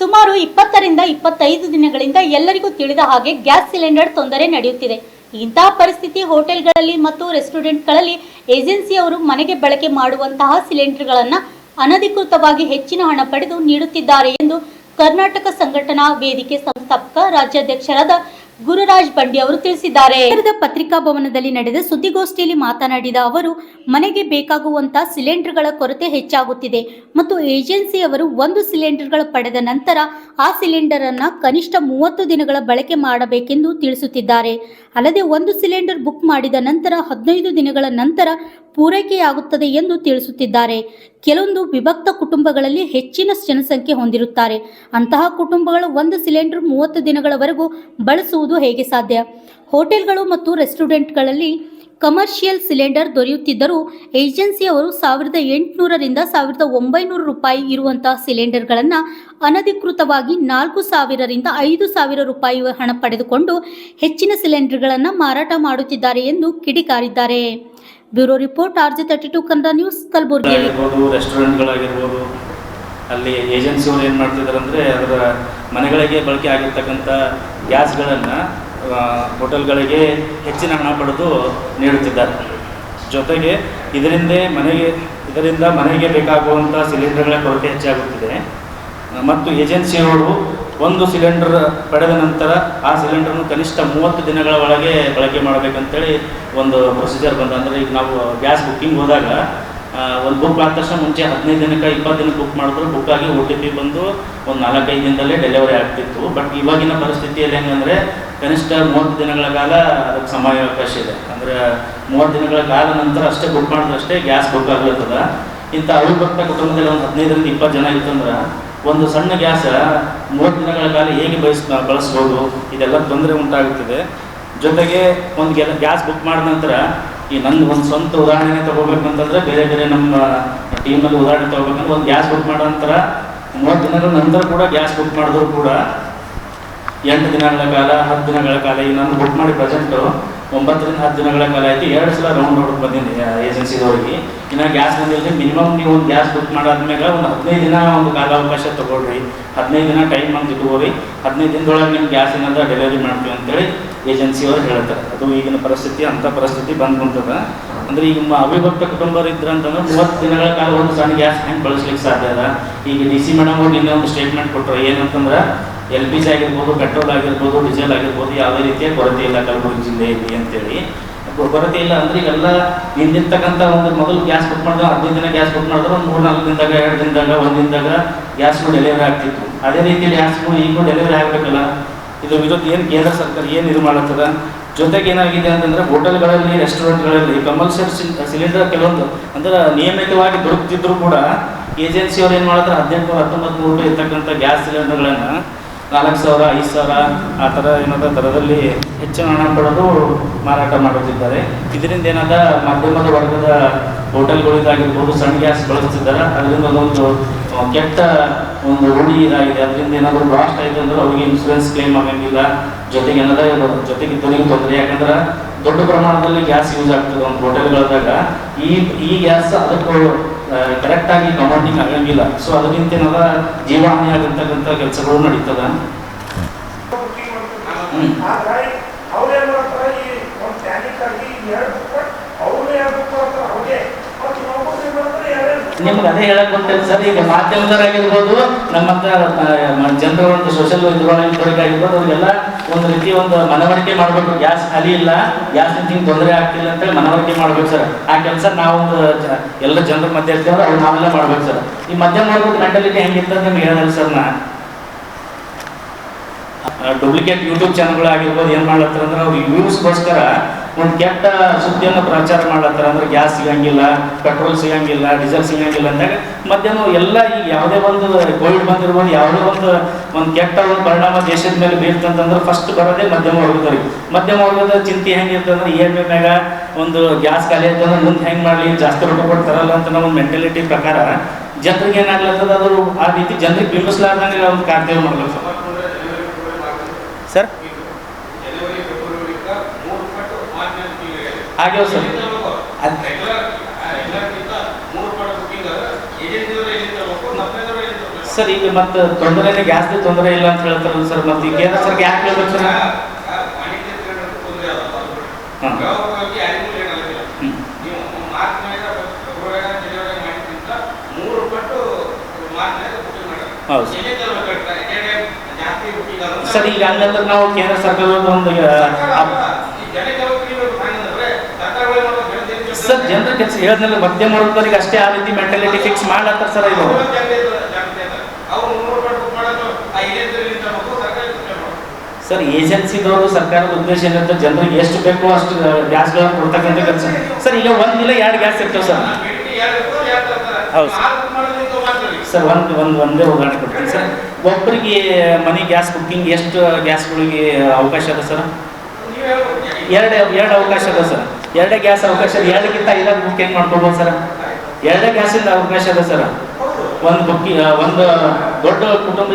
ಸುಮಾರು 20ರಿಂದ 25 ದಿನಗಳಿಂದ ಎಲ್ಲರಿಗೂ ತಿಳಿದ ಹಾಗೆ ಗ್ಯಾಸ್ ಸಿಲಿಂಡರ್ ತೊಂದರೆ ನಡೆಯುತ್ತಿದೆ. ಇಂತಹ ಪರಿಸ್ಥಿತಿ ಹೋಟೆಲ್ಗಳಲ್ಲಿ ಮತ್ತು ರೆಸ್ಟೋರೆಂಟ್ಗಳಲ್ಲಿ ಏಜೆನ್ಸಿಯವರು ಮನೆಗೆ ಬಳಕೆ ಮಾಡುವಂತಹ ಸಿಲಿಂಡರ್ಗಳನ್ನು ಅನಧಿಕೃತವಾಗಿ ಹೆಚ್ಚಿನ ಹಣ ಪಡೆದು ನೀಡುತ್ತಿದ್ದಾರೆ ಎಂದು ಕರ್ನಾಟಕ ಸಂಘಟನಾ ವೇದಿಕೆ ಸಂಸ್ಥಾಪಕ ರಾಜ್ಯಾಧ್ಯಕ್ಷರಾದ ಗುರುರಾಜ್ ಬಂಡಿ ಅವರು ತಿಳಿಸಿದ್ದಾರೆ. ಪತ್ರಿಕಾ ಭವನದಲ್ಲಿ ನಡೆದ ಸುದ್ದಿಗೋಷ್ಠಿಯಲ್ಲಿ ಮಾತನಾಡಿದ ಅವರು, ಮನೆಗೆ ಬೇಕಾಗುವಂತಹ ಸಿಲಿಂಡರ್ಗಳ ಕೊರತೆ ಹೆಚ್ಚಾಗುತ್ತಿದೆ ಮತ್ತು ಏಜೆನ್ಸಿಯವರು ಒಂದು ಸಿಲಿಂಡರ್ಗಳು ಪಡೆದ ನಂತರ ಆ ಸಿಲಿಂಡರ್ ಅನ್ನು ಕನಿಷ್ಠ 30 ದಿನಗಳ ಬಳಕೆ ಮಾಡಬೇಕೆಂದು ತಿಳಿಸುತ್ತಿದ್ದಾರೆ. ಅಲ್ಲದೆ ಒಂದು ಸಿಲಿಂಡರ್ ಬುಕ್ ಮಾಡಿದ ನಂತರ 15 ದಿನಗಳ ನಂತರ ಪೂರೈಕೆಯಾಗುತ್ತದೆ ಎಂದು ತಿಳಿಸುತ್ತಿದ್ದಾರೆ. ಕೆಲವೊಂದು ವಿಭಕ್ತ ಕುಟುಂಬಗಳಲ್ಲಿ ಹೆಚ್ಚಿನ ಜನಸಂಖ್ಯೆ ಹೊಂದಿರುತ್ತಾರೆ. ಅಂತಹ ಕುಟುಂಬಗಳು ಒಂದು ಸಿಲಿಂಡರ್ 30 ದಿನಗಳವರೆಗೂ ಬಳಸುವುದು ಹೇಗೆ ಸಾಧ್ಯ? ಹೋಟೆಲ್ಗಳು ಮತ್ತು ರೆಸ್ಟೋರೆಂಟ್ಗಳಲ್ಲಿ ಕಮರ್ಷಿಯಲ್ ಸಿಲಿಂಡರ್ ದೊರೆಯುತ್ತಿದ್ದರೂ ಏಜೆನ್ಸಿಯವರು 1800ರಿಂದ 1900 ರೂಪಾಯಿ ಇರುವಂತಹ ಸಿಲಿಂಡರ್ಗಳನ್ನು ಅನಧಿಕೃತವಾಗಿ 4000ರಿಂದ 5000 ರೂಪಾಯಿ ಹಣ ಪಡೆದುಕೊಂಡು ಹೆಚ್ಚಿನ ಸಿಲಿಂಡರ್ಗಳನ್ನು ಮಾರಾಟ ಮಾಡುತ್ತಿದ್ದಾರೆ ಎಂದು ಕಿಡಿಕಾರಿದ್ದಾರೆ. Bureau report RJ32 Kannada news, Kalaburagi. ರೆಸ್ಟೋರೆಂಟ್ಗಳಾಗಿರ್ಬೋದು, ಅಲ್ಲಿ ಏಜೆನ್ಸಿಯವರು ಏನು ಮಾಡ್ತಿದ್ದಾರೆ ಅಂದರೆ ಅದರ ಮನೆಗಳಿಗೆ ಬಳಕೆ ಆಗಿರ್ತಕ್ಕಂಥ ಗ್ಯಾಸ್ಗಳನ್ನು ಹೋಟೆಲ್ಗಳಿಗೆ ಹೆಚ್ಚಿನ ಹಣ ಪಡೆದು ನೀಡುತ್ತಿದ್ದಾರೆ. ಜೊತೆಗೆ ಇದರಿಂದ ಮನೆಗೆ ಬೇಕಾಗುವಂಥ ಸಿಲಿಂಡರ್ಗಳ ಕೊರತೆ ಹೆಚ್ಚಾಗುತ್ತಿದೆ ಮತ್ತು ಏಜೆನ್ಸಿಯವರು ಒಂದು ಸಿಲಿಂಡರ್ ಪಡೆದ ನಂತರ ಆ ಸಿಲಿಂಡರ್ನು ಕನಿಷ್ಠ 30 ದಿನಗಳ ಒಳಗೆ ಬಳಕೆ ಮಾಡಬೇಕಂತೇಳಿ ಒಂದು ಪ್ರೊಸೀಜರ್ ಬಂದ. ಅಂದರೆ ಈಗ ನಾವು ಗ್ಯಾಸ್ ಬುಕ್ಕಿಂಗ್ ಹೋದಾಗ ಒಂದು ಬುಕ್ ಆದ ತಕ್ಷಣ ಮುಂಚೆ 15 ದಿನಕ್ಕೆ 20 ದಿನಕ್ಕೆ ಬುಕ್ ಮಾಡಿದ್ರು ಬುಕ್ ಆಗಿ OTP ಬಂದು ಒಂದು 4-5 ದಿನದಲ್ಲೇ ಡೆಲಿವರಿ ಆಗ್ತಿತ್ತು. ಬಟ್ ಇವಾಗಿನ ಪರಿಸ್ಥಿತಿಯಲ್ಲಿ ಹೆಂಗಂದರೆ ಕನಿಷ್ಠ 30 ದಿನಗಳ ಕಾಲ ಅದಕ್ಕೆ ಸಮಯಾವಕಾಶ ಇದೆ. ಅಂದರೆ 30 ದಿನಗಳ ಕಾಲ ನಂತರ ಅಷ್ಟೇ ಬುಕ್ ಮಾಡಿದ್ರಷ್ಟೇ ಗ್ಯಾಸ್ ಬುಕ್ ಆಗ್ಲತ್ತದ. ಇಂಥ ಅವಿಭಕ್ತ ಕುಟುಂಬದಲ್ಲಿ ಒಂದು 15ರಿಂದ 20 ಜನ ಇತ್ತಂದ್ರೆ ಒಂದು ಸಣ್ಣ ಗ್ಯಾಸ್ 30 ದಿನಗಳ ಕಾಲ ಹೇಗೆ ಬಳಸ್ಬೋದು, ಇದೆಲ್ಲ ತೊಂದರೆ ಉಂಟಾಗುತ್ತಿದೆ. ಜೊತೆಗೆ ಒಂದು ಗ್ಯಾಸ್ ಬುಕ್ ಮಾಡಿದ ನಂತರ ಈ ನನ್ನ ಒಂದು ಸ್ವಂತ ಉದಾಹರಣೆ ತೊಗೋಬೇಕಂತಂದರೆ ಬೇರೆ ನಮ್ಮ ಟೀಮಲ್ಲಿ ಉದಾಹರಣೆ ತೊಗೋಬೇಕಂದ್ರೆ ಒಂದು ಗ್ಯಾಸ್ ಬುಕ್ ಮಾಡೋ ನಂತರ 30 ದಿನಗಳ ನಂತರ ಕೂಡ ಗ್ಯಾಸ್ ಬುಕ್ ಮಾಡಿದ್ರು ಕೂಡ 8 ದಿನಗಳ ಕಾಲ 10 ದಿನಗಳ ಕಾಲ ಈಗ ನಾನು ಬುಕ್ ಮಾಡಿ ಪ್ರೆಸೆಂಟು 9ರಿಂದ 10 ದಿನಗಳ ಕಾಲ ಆಯಿತು. 2 ಸಲ ರೌಂಡ್ ಹೊಡೆದು ಬಂದೀನಿ ಏಜೆನ್ಸಿದವ್ರಿಗೆ. ಇನ್ನು ಗ್ಯಾಸ್ ಬಂದಿಲ್ಲ. ಮಿನಿಮಮ್ ನೀವು ಒಂದು ಗ್ಯಾಸ್ ಬುಕ್ ಮಾಡಾದ್ಮೇಲೆ ಒಂದು 15 ದಿನ ಒಂದು ಕಾಲಾವಕಾಶ ತೊಗೊಳ್ರಿ, 15 ದಿನ ಟೈಮ್ ಅಂತ ಇಟ್ಕೋರಿ. 15 ದಿನದೊಳಗೆ ನಿಮ್ಮ ಗ್ಯಾಸ್ ಏನಾದ್ರು ಡೆಲಿವರಿ ಮಾಡ್ತೀವಿ ಅಂತೇಳಿ ಏಜೆನ್ಸಿಯವರು ಹೇಳ್ತಾರೆ. ಅದು ಈಗಿನ ಪರಿಸ್ಥಿತಿ, ಅಂಥ ಪರಿಸ್ಥಿತಿ ಬಂದು ಕುಂತದ. ಅಂದರೆ ಈಗ ಅವಿಭಕ್ತ ಕುಟುಂಬರು ಇದ್ರು ಅಂತಂದ್ರೆ 30 ದಿನಗಳ ಕಾಲ ಒಂದು ಸಣ್ಣ ಗ್ಯಾಸ್ ಹೆಂಗೆ ಬಳಸ್ಲಿಕ್ಕೆ ಸಾಧ್ಯ ಅದ? ಈಗ DC ಮೇಡಮ್ ಅವ್ರು ನಿನ್ನೆ ಒಂದು ಸ್ಟೇಟ್ಮೆಂಟ್ ಕೊಟ್ಟರು. ಏನಂತಂದ್ರೆ LPG ಆಗಿರ್ಬೋದು, ಪೆಟ್ರೋಲ್ ಆಗಿರ್ಬೋದು, ಡೀಸೆಲ್ ಆಗಿರ್ಬೋದು, ಯಾವುದೇ ರೀತಿಯ ಕೊರತೆ ಇಲ್ಲ ಕಲಬುರಗಿ ಜಿಲ್ಲೆಯಲ್ಲಿ ಅಂತೇಳಿ. ಕೊರತೆ ಇಲ್ಲ ಅಂದರೆ ಈಗೆಲ್ಲ ನಿಂದಿರ್ತಕ್ಕಂಥ ಒಂದು ಮೊದಲು ಗ್ಯಾಸ್ ಬುಕ್ ಮಾಡಿದ್ರೆ 15 ದಿನ ಗ್ಯಾಸ್ ಬುಕ್ ಮಾಡಿದ್ರೆ ಒಂದು 3-4 ದಿನದಾಗ, 2 ದಿನದಾಗ, 1 ದಿನದಾಗ ಗ್ಯಾಸ್ಗಳು ಡೆಲಿವರಿ ಆಗ್ತಿತ್ತು. ಅದೇ ರೀತಿ ಗ್ಯಾಸ್ಗಳು ಈಗೂ ಡೆಲಿವರಿ ಆಗಬೇಕಲ್ಲ. ಇದು ವಿರುದ್ಧ ಏನು ಕೇಂದ್ರ ಸರ್ಕಾರ ಏನು ಇದು ಮಾಡತ್ತದ? ಜೊತೆಗೆ ಏನಾಗಿದೆ ಅಂತಂದರೆ ಹೋಟೆಲ್ಗಳಲ್ಲಿ, ರೆಸ್ಟೋರೆಂಟ್ಗಳಲ್ಲಿ ಕಮರ್ಷಿಯಲ್ ಸಿಲಿಂಡರ್ ಕೆಲವೊಂದು ಅಂದರೆ ನಿಯಮಿತವಾಗಿ ದೊರಕುತ್ತಿದ್ದರೂ ಕೂಡ ಏಜೆನ್ಸಿಯವ್ರು ಏನು ಮಾಡ್ತಾರೆ 1800-1900 ರೂಪಾಯಿ ಇರ್ತಕ್ಕಂಥ ಗ್ಯಾಸ್ ಸಿಲಿಂಡರ್ಗಳನ್ನು 4000, 5000 ಆ ಥರ ಏನಾದ ದರದಲ್ಲಿ ಹೆಚ್ಚಿನ ಹಣ ಪಡೆದು ಮಾರಾಟ ಮಾಡುತ್ತಿದ್ದಾರೆ. ಇದರಿಂದ ಏನಾದ ಮಧ್ಯಮದ ವರ್ಗದ ಹೋಟೆಲ್ಗಳಿಗಾಗಿರ್ಬೋದು ಸಣ್ಣ ಗ್ಯಾಸ್ ಬಳಸ್ತಿದ್ದಾರೆ. ಅದರಿಂದ ಒಂದು ಕೆಟ್ಟ ಒಂದು ರೂಢಿ ಇದಾಗಿದೆ. ಅದರಿಂದ ಏನಾದರೂ ಬ್ಲಾಸ್ಟ್ ಆಯಿತು ಅಂದ್ರೆ ಅವ್ರಿಗೆ ಇನ್ಶೂರೆನ್ಸ್ ಕ್ಲೇಮ್ ಆಗಂಗಿಲ್ಲ. ಜೊತೆಗೆ ಜೊತೆಗೆ ಇದ್ದವರಿಗೆ ತೊಂದರೆ. ಯಾಕಂದ್ರೆ ದೊಡ್ಡ ಪ್ರಮಾಣದಲ್ಲಿ ಗ್ಯಾಸ್ ಯೂಸ್ ಆಗ್ತದೆ ಒಂದು ಹೋಟೆಲ್ಗಳದಾಗ. ಈ ಗ್ಯಾಸ್ ಅದಕ್ಕೆ ಕರೆಕ್ಟಾಗಿ ಕಮಾಂಡಿಂಗ್ ಆಗಂಗಿಲ್ಲ. ಸೊ ಅದಕ್ಕಿಂತ ಏನಾದ ಜೀವಹಾನಿ ಆಗಿರ್ತಕ್ಕಂಥ ಕೆಲಸಗಳು ನಡೀತದ. ನಿಮ್ಗೆ ಅದೇ ಹೇಳಕ್ ಬರ್ತೇನೆ ಸರ್. ಈಗ ಮಾಧ್ಯಮದವರಾಗಿರ್ಬೋದು, ನಮ್ಮಂತ ಜನರ ಒಂದು ಸೋಷಿಯಲ್ ಇದ್ರೊಳಗಿರ್ಬೋದು, ಅವ್ರಿಗೆಲ್ಲ ಒಂದು ರೀತಿ ಒಂದು ಮನವರಿಕೆ ಮಾಡಬೇಕು. ಗ್ಯಾಸ್ ಖಾಲಿ ಇಲ್ಲ, ಗ್ಯಾಸ್ ಹಿಂಗೆ ತೊಂದರೆ ಆಗ್ತಿಲ್ಲ ಅಂತೇಳಿ ಮನವರಿಕೆ ಮಾಡ್ಬೇಕು ಸರ್. ಆ ಕೆಲಸ ನಾವೊಂದು ಎಲ್ಲ ಜನರ ಮಧ್ಯೆ ಇರ್ತೇವೆ, ಅವ್ರು ನಾವೆಲ್ಲ ಮಾಡ್ಬೇಕು ಸರ್. ಈ ಮಧ್ಯಮ ವರ್ಗದ ಮೆಂಟಾಲಿಟಿ ಹೆಂಗಿರ್ತದೆ ನಿಮ್ಗೆ ಹೇಳಿದ್ರೆ ಸರ್. ಡೂಪ್ಲಿಕೇಟ್ ಯೂಟ್ಯೂಬ್ ಚಾನಲ್ಗಳಾಗಿರ್ಬೋದು ಏನು ಮಾಡ್ಲತ್ತಾರ ಅಂದ್ರೆ ಅವ್ರು ವ್ಯೂಸ್ಗೋಸ್ಕರ ಒಂದು ಕೆಟ್ಟ ಸುದ್ದಿಯನ್ನು ಪ್ರಚಾರ ಮಾಡ್ಲತ್ತಾರ. ಅಂದ್ರೆ ಗ್ಯಾಸ್ ಸಿಗಂಗಿಲ್ಲ, ಪೆಟ್ರೋಲ್ ಸಿಗಂಗಿಲ್ಲ, ಡೀಸೆಲ್ ಸಿಗಂಗಿಲ್ಲ ಅಂದಾಗ ಮಧ್ಯಾಹ್ನ ಎಲ್ಲ ಈಗ ಯಾವುದೇ ಒಂದು ಕೋವಿಡ್ ಬಂದಿರ್ಬೋದು, ಯಾವುದೇ ಒಂದು ಕೆಟ್ಟ ಒಂದು ಪರಿಣಾಮ ದೇಶದ ಮೇಲೆ ಬೀಳ್ತಂತಂದ್ರೆ ಫಸ್ಟ್ ಬರೋದೇ ಮಧ್ಯಮ ವರ್ಗದವ್ರಿಗೆ. ಮಧ್ಯಮ ವರ್ಗದ ಚಿಂತೆ ಹೆಂಗಿರ್ತಂದ್ರೆ EMI ಮ್ಯಾಗ ಒಂದು ಗ್ಯಾಸ್ ಖಾಲಿ ಆಯ್ತಂದ್ರೆ ಮುಂದೆ ಹೆಂಗೆ ಮಾಡಲಿ, ಜಾಸ್ತಿ ರೊಕ್ಕ ಕೊಡ್ತಾರಲ್ಲ ಅಂತ ನಾವು ಒಂದು ಮೆಂಟಾಲಿಟಿ ಪ್ರಕಾರ ಜನರಿಗೆ ಏನಾಗ್ಲತ್ತದ. ಅದು ಆ ರೀತಿ ಜನರಿಗೆ ಬಿಂಬಿಸ್ಲಾರ್ದಂಗೆ ಒಂದು ಕಾರ್ಯ ಮಾಡ್ಬೇಕು ಸರ್. ಆಗ್ಯಾವ ಸರ್. ಸರ್ ಈಗ ಮತ್ತೆ ತೊಂದರೆನೇ ಗ್ಯಾಸ್ದು ತೊಂದರೆ ಇಲ್ಲ ಅಂತ ಹೇಳ್ತಾರಲ್ಲ ಸರ್, ಮತ್ತೆ ಈಗ ಕೇಂದ್ರ ಸರ್ಕಾರ ಯಾಕೆ ಹೇಳ್ಬೇಕು ಸರ್? ಹಾಂ ಹೌದು ಸರ್. ಈಗ ಹಂಗಂದ್ರೆ ನಾವು ಕೇಂದ್ರ ಸರ್ಕಾರದ ಒಂದು ಸರ್ ಜನರ ಕೆಲಸ ಹೇಳಿದ್ಮೇಲೆ ಮಧ್ಯಮ ವರ್ಗದವರಿಗೆ ಅಷ್ಟೇ ಆ ರೀತಿ ಮೆಂಟಾಲಿಟಿ ಫಿಕ್ಸ್ ಮಾಡ್ಲತ್ತಾರ ಸರ್. ಇದು ಸರ್ ಏಜೆನ್ಸಿದವರು ಸರ್ಕಾರದ ಉದ್ದೇಶ ಏನಂತ ಜನರಿಗೆ ಎಷ್ಟು ಬೇಕೋ ಅಷ್ಟು ಗ್ಯಾಸ್ಗಳನ್ನು ಕೊಡ್ತಕ್ಕಂಥ ಕೆಲಸ ಸರ್. ಈಗ ಒಂದಿಲ್ಲ 2 ಗ್ಯಾಸ್ ಇರ್ತವೆ ಸರ್. ಹೌದು ಸರ್. ಒಂದೇ ಉದಾಹರಣೆ ಕೊಡ್ತೀನಿ ಸರ್. ಒಬ್ಬರಿಗೆ ಮನೆ ಗ್ಯಾಸ್ ಬುಕ್ಕಿಂಗ್ ಎಷ್ಟು ಗ್ಯಾಸ್ಗಳಿಗೆ ಅವಕಾಶ ಅದ ಸರ್? ಎರಡು ಅವಕಾಶ ಅದ ಸರ್. 2 ಗ್ಯಾಸ್ ಅವಕಾಶ, 2ಕ್ಕಿಂತ 5 ಬುಕ್ಕಿಂಗ್ ಮಾಡ್ಕೊಬೋದು ಸರ್. 2 ಗ್ಯಾಸಿಂದ ಅವಕಾಶ ಅದ ಸರ್. ಒಂದು ದೊಡ್ಡ ಕುಟುಂಬ